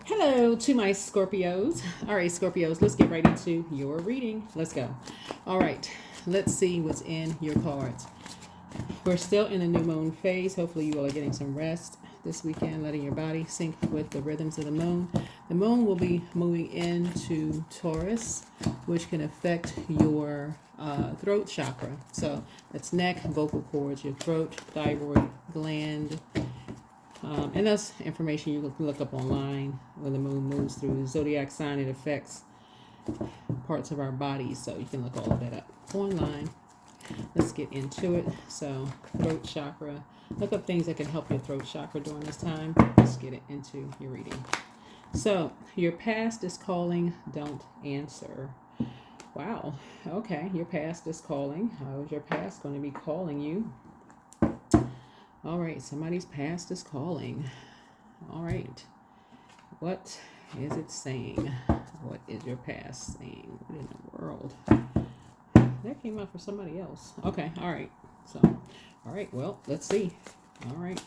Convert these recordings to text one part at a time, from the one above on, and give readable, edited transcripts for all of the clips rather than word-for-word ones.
Hello to my Scorpios. All right, Scorpios, let's get right into your reading. Let's go. All right, let's see what's in your cards. We're still in the new moon phase. Hopefully, you all are getting some rest this weekend, letting your body sync with the rhythms of the moon. The moon will be moving into Taurus, which can affect your throat chakra. So that's neck, vocal cords, your throat, thyroid gland. And that's information you can look up online when the moon moves through the Zodiac Sign. It affects parts of our bodies, so you can look all of that up online. Let's get into it. So, throat chakra. Look up things that can help your throat chakra during this time. Let's get it into your reading. So, your past is calling, don't answer. Wow. Okay, your past is calling. How is your past going to be calling you? All right, somebody's past is calling. All right. What is it saying? What is your past saying? What in the world? That came out for somebody else. Okay, all right. So, all right, well, let's see. All right.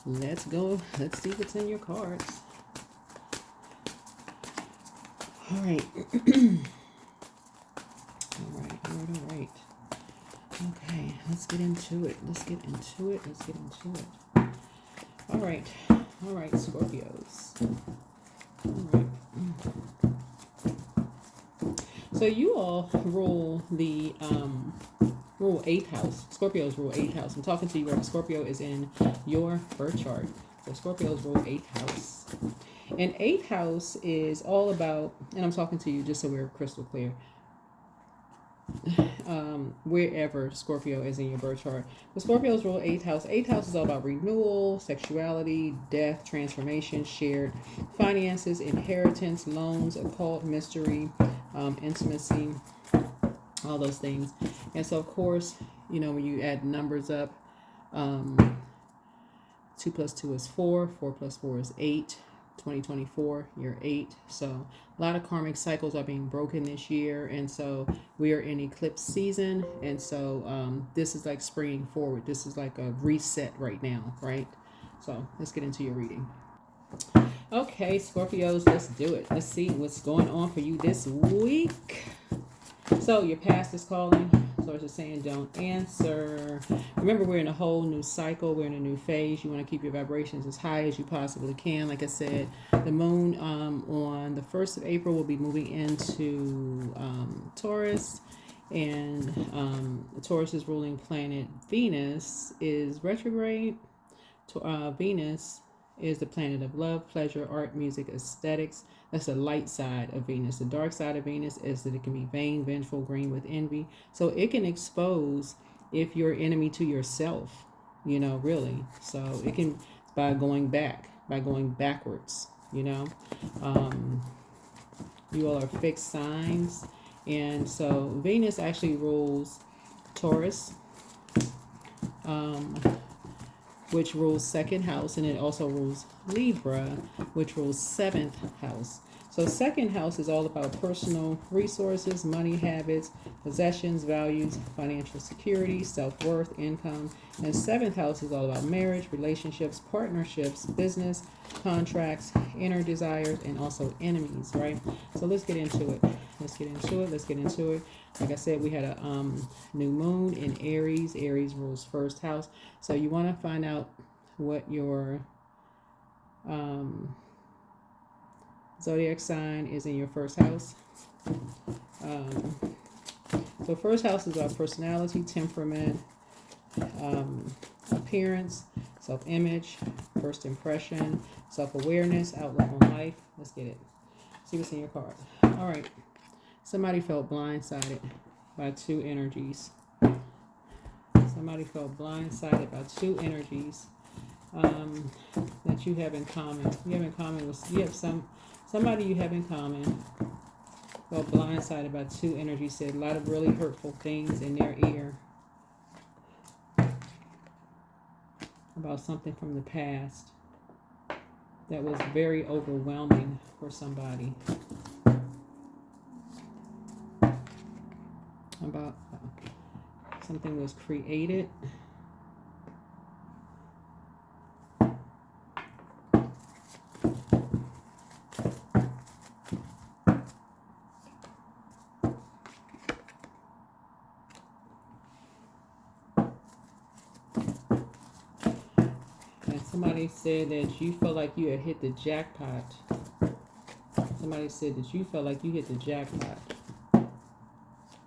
Let's go. Let's see what's in your cards. All right. All right. Okay, let's get into it. All right, Scorpios. All right. So you all rule the rule 8th house. Scorpios rule 8th house. I'm talking to you where Scorpio is in your birth chart. So Scorpios rule 8th house. And 8th house is all about, and I'm talking to you just so we're crystal clear, wherever Scorpio is in your birth chart. The Scorpios rule 8th house. 8th house is all about renewal, sexuality, death, transformation, shared finances, inheritance, loans, occult, mystery, intimacy, all those things. And so, of course, you know, when you add numbers up, 2 plus 2 is 4, 4 plus 4 is 8. 2024, year 8. So a lot of karmic cycles are being broken this year, and so we are in eclipse season, and so this is like springing forward. This is like a reset right now, right? So let's get into your reading. Okay, Scorpios, let's do it. Let's see what's going on for you this week. So your past is calling. So it's just saying don't answer. Remember, we're in a whole new cycle. We're in a new phase. You want to keep your vibrations as high as you possibly can. Like I said, the moon on the 1st of April will be moving into Taurus. And Taurus's ruling planet Venus is retrograde. Venus is the planet of love, pleasure, art, music, aesthetics. That's the light side of Venus. The dark side of Venus is that it can be vain, vengeful, green with envy. So it can expose if you're enemy to yourself, you know, really. So it can, by going backwards, you know. You all are fixed signs. And so Venus actually rules Taurus, which rules 2nd house, and it also rules Libra, which rules 7th house. So 2nd house is all about personal resources, money habits, possessions, values, financial security, self-worth, income. And 7th house is all about marriage, relationships, partnerships, business, contracts, inner desires, and also enemies, right? So let's get into it. Like I said, we had a new moon in Aries. Aries rules 1st house. So you want to find out what your zodiac sign is in your 1st house. So 1st house is our personality, temperament, appearance, self-image, first impression, self-awareness, outlook on life. Let's get it. See what's in your cards. All right. Somebody felt blindsided by 2 energies. That you have in common. Somebody you have in common felt blindsided by 2 energies, said a lot of really hurtful things in their ear about something from the past that was very overwhelming for somebody. About something was created Somebody said that you felt like you had hit the jackpot. Somebody said that you felt like you hit the jackpot.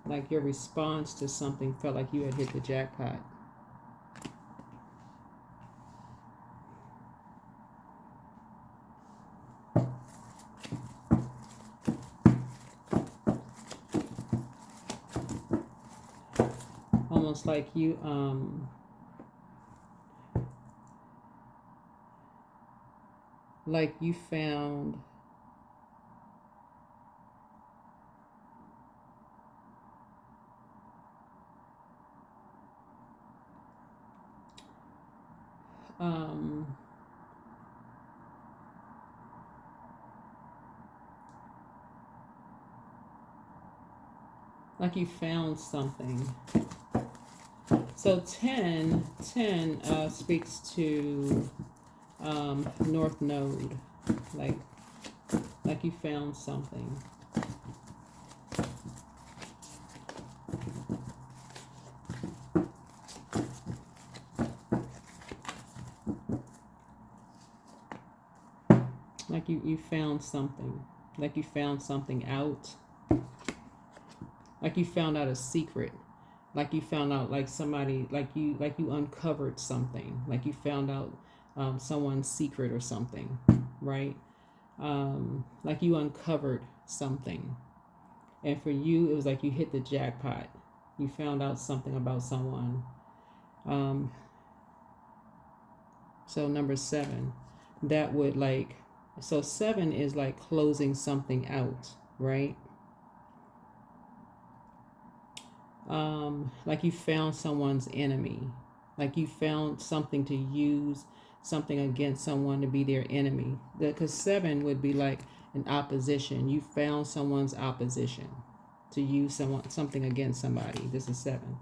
Like your response to something felt like you had hit the jackpot. Almost like you found something. So 10 speaks to North Node, like you found something. Like you found something. Like you found something out. Like you found out a secret. Like you found out, like somebody, like you uncovered something. Like you found out someone's secret or something, right? Like you uncovered something. And for you, it was like you hit the jackpot. You found out something about someone. So number 7, that would so 7 is like closing something out, right? Like you found someone's enemy. Like you found something to use something against someone to be their enemy. Because 7 would be like an opposition. You found someone's opposition to use something against somebody. This is 7.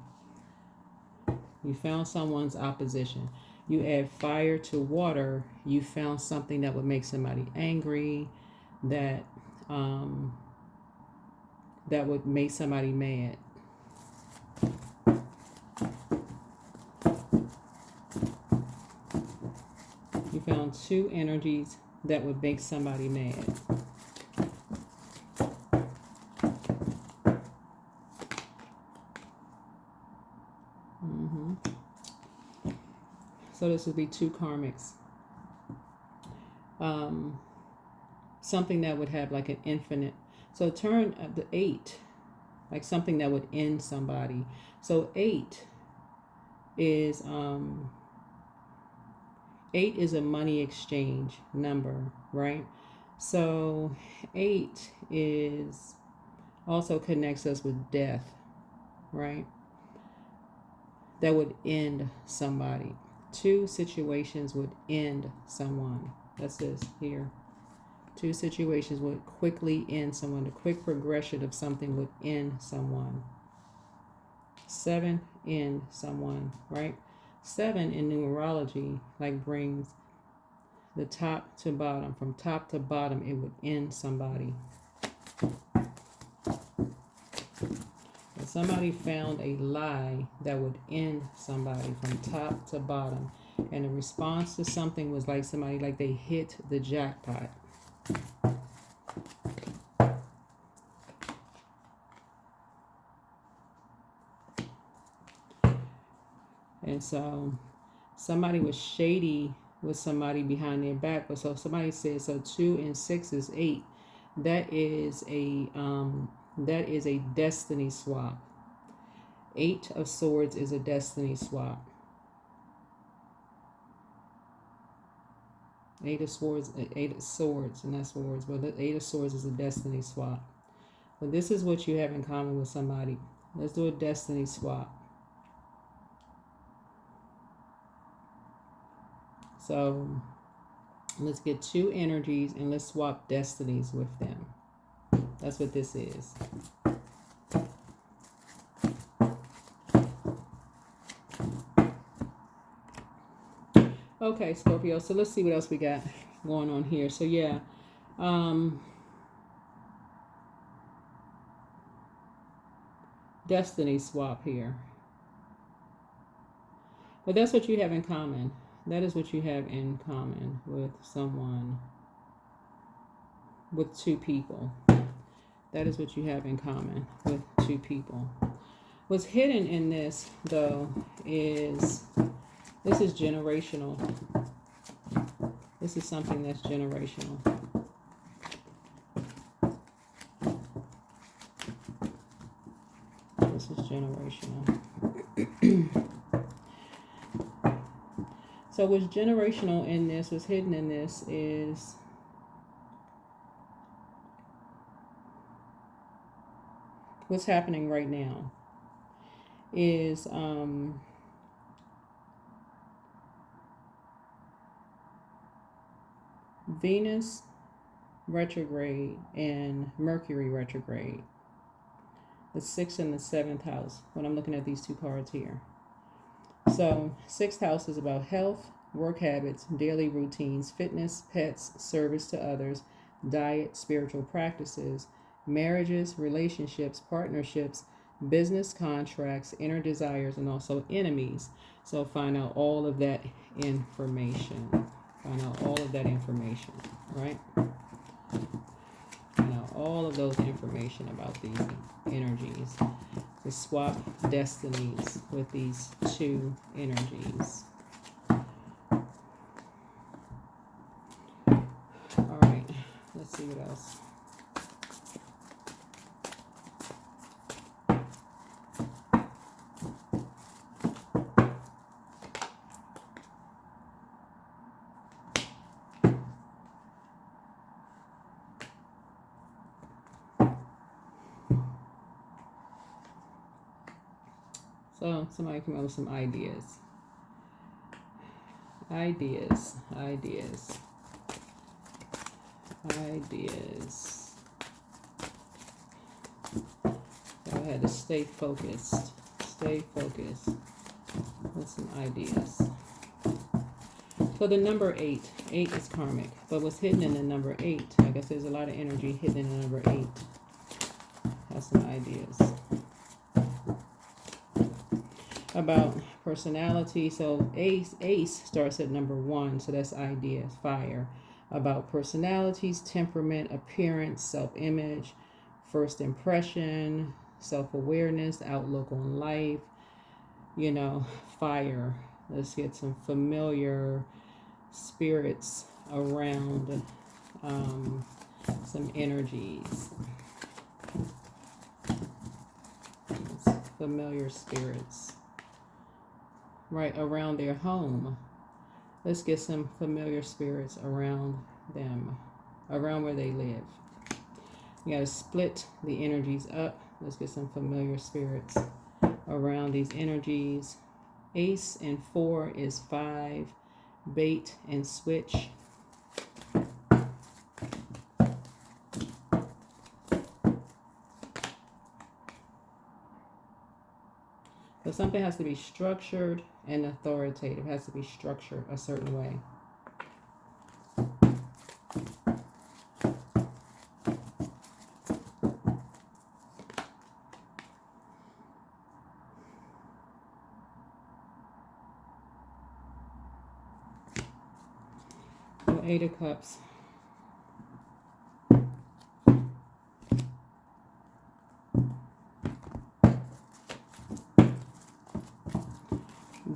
You found someone's opposition. You add fire to water. You found something that would make somebody angry, that would make somebody mad. You found 2 energies that would make somebody mad. So this would be 2 karmics. Something that would have like an infinite. So turn the 8, like something that would end somebody. So 8 is 8 is a money exchange number, right? So 8 is also connects us with death, right? That would end somebody. 2 situations would end someone. That's this here. 2 situations would quickly end someone. The quick progression of something would end someone. 7 end someone, right? 7 in numerology like brings the top to bottom. From top to bottom, it would end somebody. If somebody found a lie that would end somebody from top to bottom, and the response to something was like somebody, like they hit the jackpot. And so somebody was shady with somebody behind their back. But so somebody said, so 2 and 6 is 8. That is a destiny swap. 8 of swords is a destiny swap. 8 of swords, and that's swords, but the 8 of swords is a destiny swap. But this is what you have in common with somebody. Let's do a destiny swap. So let's get 2 energies and let's swap destinies with them. That's what this is. Okay, Scorpio. So let's see what else we got going on here. So yeah. Destiny swap here. But that's what you have in common. That is what you have in common with someone, with two people. That is what you have in common with two people. What's hidden in this, though, is this is generational. This is something that's generational. This is generational. So what's generational in this, what's hidden in this is what's happening right now is Venus retrograde and Mercury retrograde. The 6th and the 7th house when I'm looking at these two cards here. So 6th house is about health, work habits, daily routines, fitness, pets, service to others, diet, spiritual practices, marriages, relationships, partnerships, business contracts, inner desires, and also enemies. So find out all of that information. Find out all of that information, right? Find out all of those information about these energies. To swap destinies with these two energies. All right, let's see what else. So somebody come up with some ideas. Ideas. So I had to stay focused. Stay focused with some ideas. So the number 8. 8 is karmic. But what's hidden in the number 8? I guess there's a lot of energy hidden in the number 8. Have some ideas about personality. So ace starts at number 1, so that's ideas, fire. About personalities, temperament, appearance, self-image, first impression, self-awareness, outlook on life, you know, fire. Let's get some familiar spirits around some energies. Familiar spirits. Right around their home. Let's get some familiar spirits around them, around where they live. You got to split the energies up. Let's get some familiar spirits around these energies. Ace and 4 is 5. Bait and switch. So something has to be structured and authoritative. It has to be structured a certain way. So 8 of Cups.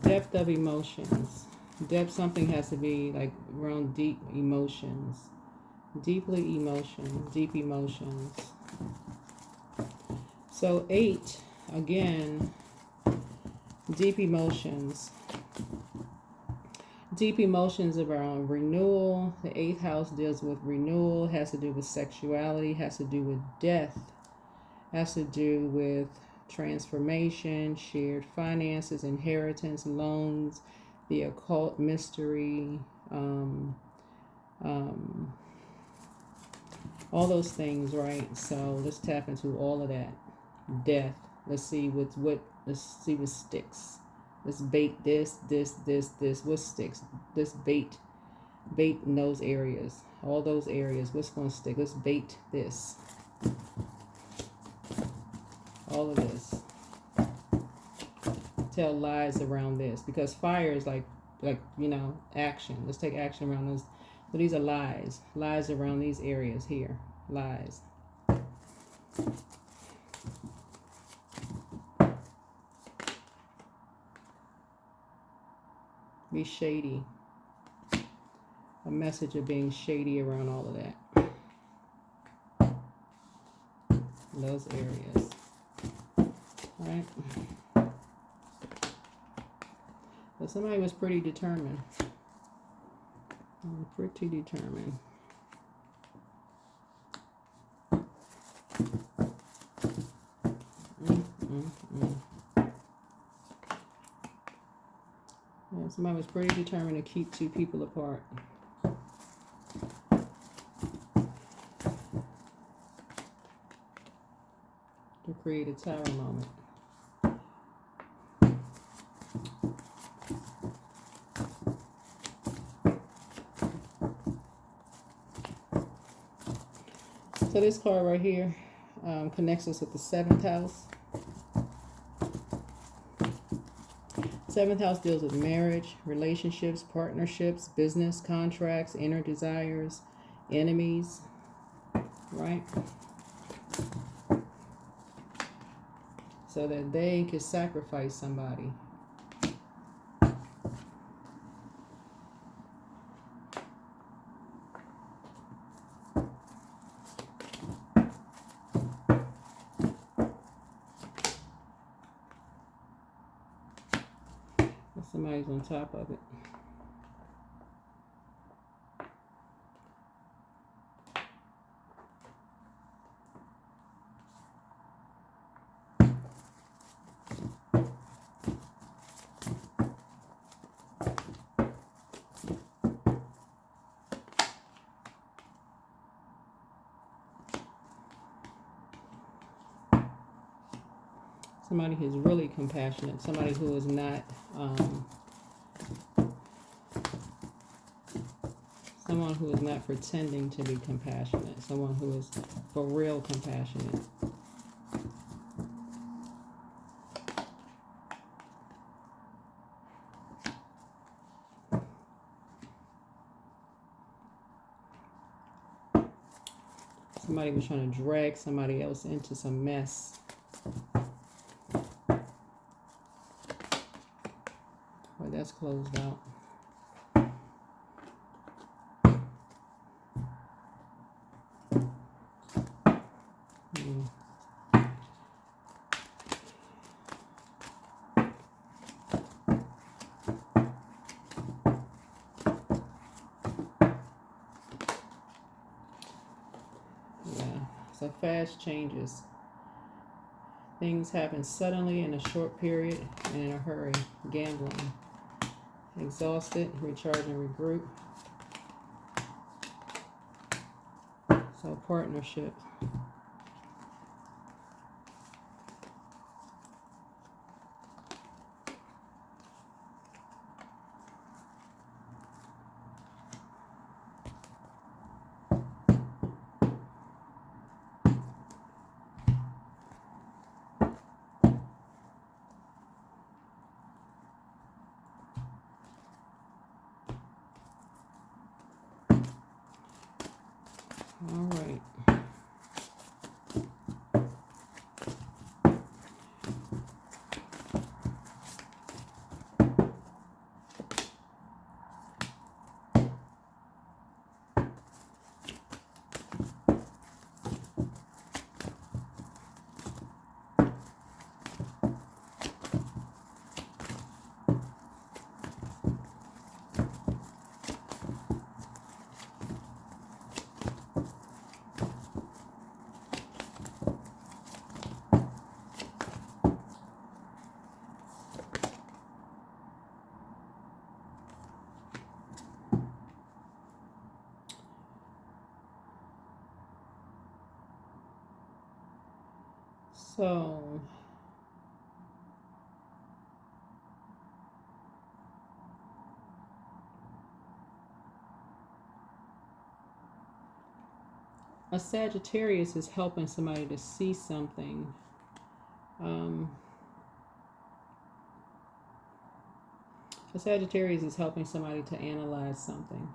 Depth of emotions. Depth, something has to be like around deep emotions. Deep emotions. So 8, again, deep emotions. Deep emotions around renewal. The 8th house deals with renewal, has to do with sexuality, has to do with death, has to do with transformation, shared finances, inheritance, loans, the occult, mystery, all those things, right? So let's tap into all of that. Death. Let's see what sticks. Let's bait this. What sticks? Let's bait in those areas. All those areas. What's going to stick? Let's bait this. All of this. Tell lies around this. Because fire is like like, you know, action. Let's take action around those. So these are lies. Lies around these areas here. Lies. Be shady. A message of being shady around all of that. Those areas. Right? But somebody was pretty determined. Pretty determined. Yeah, somebody was pretty determined to keep two people apart. To create a tower moment. So this card right here connects us with the 7th house. 7th house deals with marriage, relationships, partnerships, business, contracts, inner desires, enemies, right? So that they could sacrifice somebody. Somebody's on top of it. Somebody who's really compassionate. Somebody who is not someone who is not pretending to be compassionate. Someone who is for real compassionate. Somebody was trying to drag somebody else into some mess. Well, that's closed out. So fast changes. Things happen suddenly in a short period and in a hurry. Gambling. Exhausted, recharge and regroup. So partnership. All right. So a Sagittarius is helping somebody to see something. The Sagittarius is helping somebody to analyze something.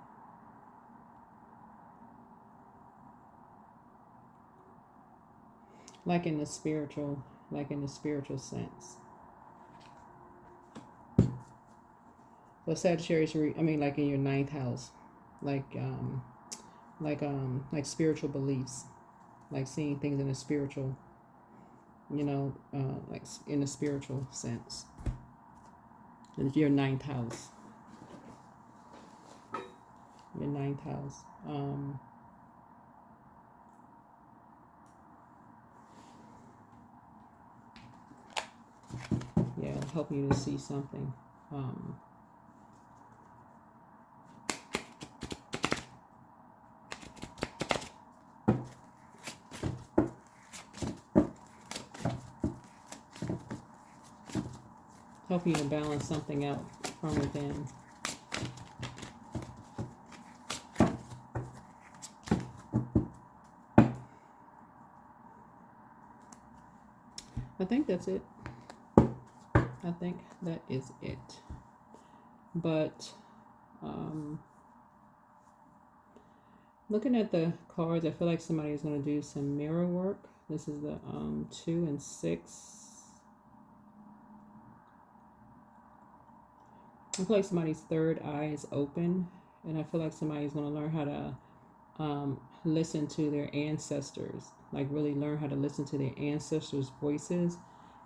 Like in the spiritual sense. So Sagittarius, I mean, like in your ninth house, like spiritual beliefs, like seeing things in a spiritual, like in a spiritual sense. It's your ninth house. Your ninth house. Yeah, it'll help you to see something. Help you to balance something out from within. I think that's it. I think that is it. But looking at the cards, I feel like somebody is going to do some mirror work. This is the 2 and 6. I feel like somebody's third eye is open, and I feel like somebody's going to learn how to listen to their ancestors, like really learn how to listen to their ancestors' voices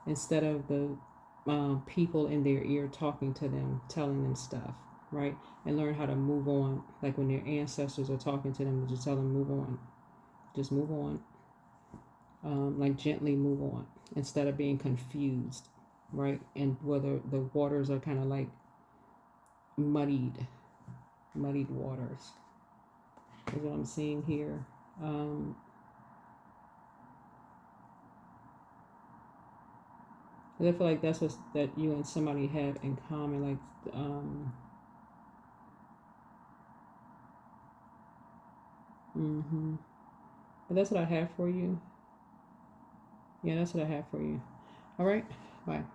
instead of the people in their ear talking to them, telling them stuff, right? And learn how to move on, like when their ancestors are talking to them, just tell them move on, just move on, like gently move on instead of being confused, right? And whether the waters are kind of like muddied waters is what I'm seeing here. I feel like that's what that you and somebody have in common, like but that's what I have for you. Yeah, that's what I have for you. All right, bye.